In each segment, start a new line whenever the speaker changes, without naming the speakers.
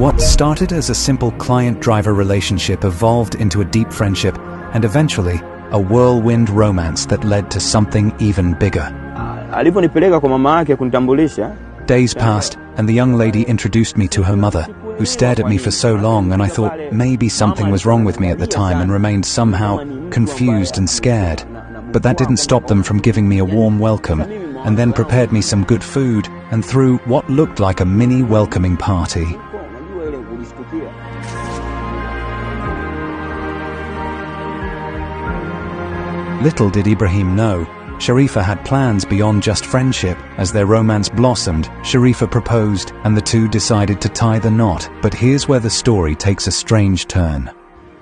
What started as a simple client-driver relationship evolved into a deep friendship and eventually a whirlwind romance that led to something even bigger.
Aliponipeleka kwa mama yake kunitambulisha.
Days passed and the young lady introduced me to her mother, who stared at me for so long, and I thought maybe something was wrong with me at the time and remained somehow confused and scared. But that didn't stop them from giving me a warm welcome and then prepared me some good food and threw what looked like a mini welcoming party. Little did Ibrahim know, Sharifa had plans beyond just friendship. As their romance blossomed, Sharifa proposed and the two decided to tie the knot. But here's where the story takes a strange turn.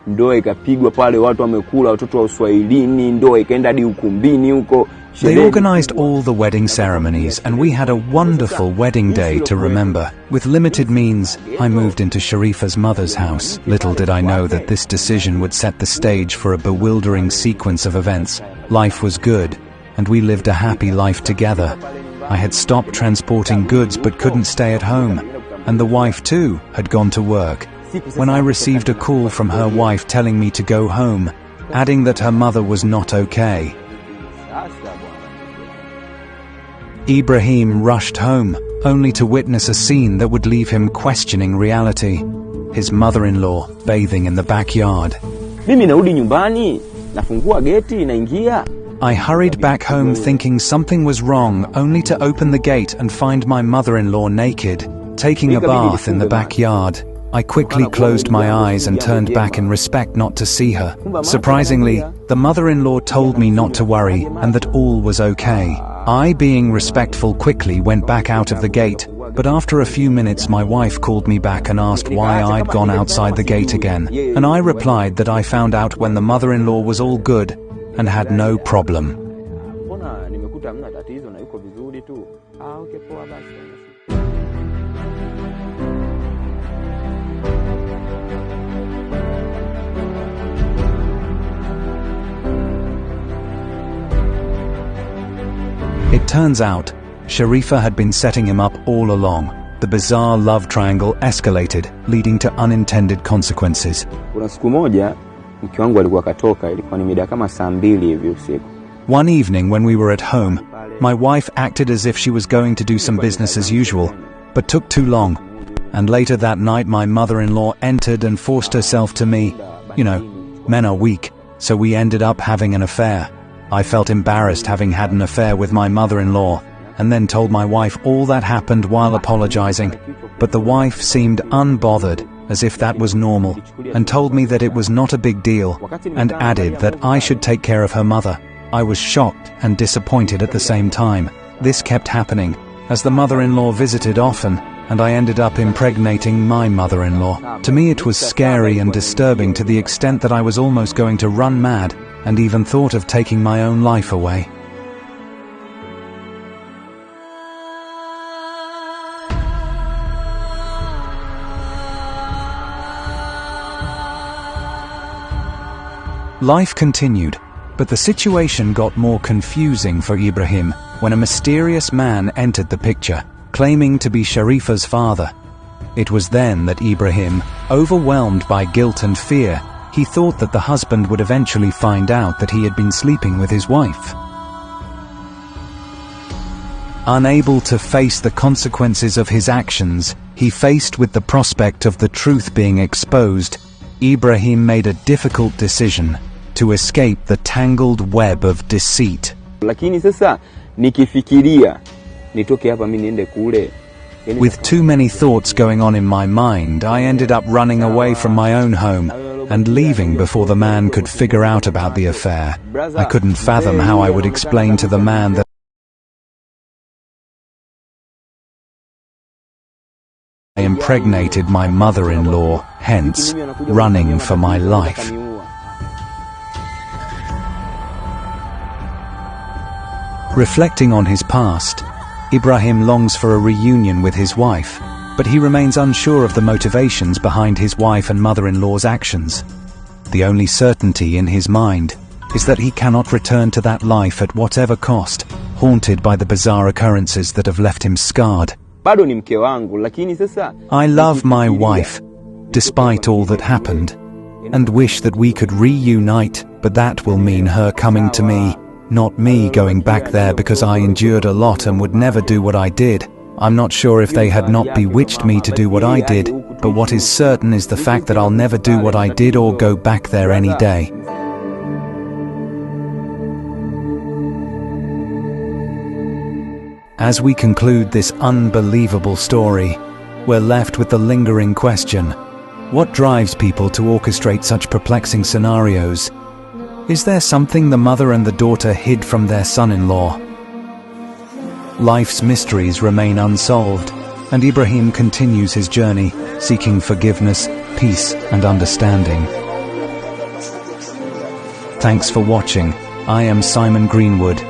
Ndoa ikapigwa pale, watu wamekula, watoto wa Uswahilini, ndoa ikaenda hadi ukumbini huko.
They organized all the wedding ceremonies and we had a wonderful wedding day to remember. With limited means, I moved into Sharifa's mother's house. Little did I know that this decision would set the stage for a bewildering sequence of events. Life was good, and we lived a happy life together. I had stopped transporting goods but couldn't stay at home, and the wife too had gone to work. When I received a call from her wife telling me to go home, adding that her mother was not okay. Ibrahim rushed home, only to witness a scene that would leave him questioning reality. His mother-in-law bathing in the backyard.
Mimi narudi nyumbani, nafungua geti, naingia.
I hurried back home thinking something was wrong, only to open the gate and find my mother-in-law naked, taking a bath in the backyard. I quickly closed my eyes and turned back in respect not to see her. Surprisingly, the mother-in-law told me not to worry and that all was okay. I, being respectful, quickly went back out of the gate, but after a few minutes my wife called me back and asked why I'd gone outside the gate again, and I replied that I found out when the mother-in-law was all good and had no problem. It turns out, Sharifa had been setting him up all along. The bizarre love triangle escalated, leading to unintended consequences.
Kuna siku moja, mke wangu alikuwa katoka, ilikuwa ni mida kama saa 2 hivi usiku.
One evening when we were at home, my wife acted as if she was going to do some business as usual, but took too long. And later that night my mother-in-law entered and forced herself to me. You know, men are weak, so we ended up having an affair. I felt embarrassed having had an affair with my mother-in-law, and then told my wife all that happened while apologizing. But the wife seemed unbothered, as if that was normal, and told me that it was not a big deal, and added that I should take care of her mother. I was shocked and disappointed at the same time. This kept happening, as the mother-in-law visited often, and I ended up impregnating my mother-in-law. To me it was scary and disturbing to the extent that I was almost going to run mad, and even thought of taking my own life away. Life continued, but the situation got more confusing for Ibrahim when a mysterious man entered the picture, claiming to be Sharifa's father. It was then that Ibrahim, overwhelmed by guilt and fear, he thought that the husband would eventually find out that he had been sleeping with his wife. Unable to face the consequences of his actions, he faced with the prospect of the truth being exposed, Ibrahim made a difficult decision to escape the tangled web of deceit.
Lakini sasa nikifikiria nitoke hapa mimi niende kule.
With too many thoughts going on in my mind, I ended up running away from my own home and leaving before the man could figure out about the affair. I couldn't fathom how I would explain to the man that I impregnated my mother-in-law, hence running for my life. Reflecting on his past, Ibrahim longs for a reunion with his wife, but he remains unsure of the motivations behind his wife and mother-in-law's actions. The only certainty in his mind is that he cannot return to that life at whatever cost, haunted by the bizarre occurrences that have left him scarred.
bado ni mke wangu, lakini sasa
I love my wife, despite all that happened, and wish that we could reunite, but that will mean her coming to me, not me going back there, because I endured a lot and would never do what I did. I'm not sure if they had not bewitched me to do what I did, but what is certain is the fact that I'll never do what I did or go back there any day. As we conclude this unbelievable story, we're left with the lingering question: what drives people to orchestrate such perplexing scenarios? Is there something the mother and the daughter hid from their son-in-law? Life's mysteries remain unsolved, and Ibrahim continues his journey, seeking forgiveness, peace, and understanding. Thanks for watching. I am Simon Greenwood.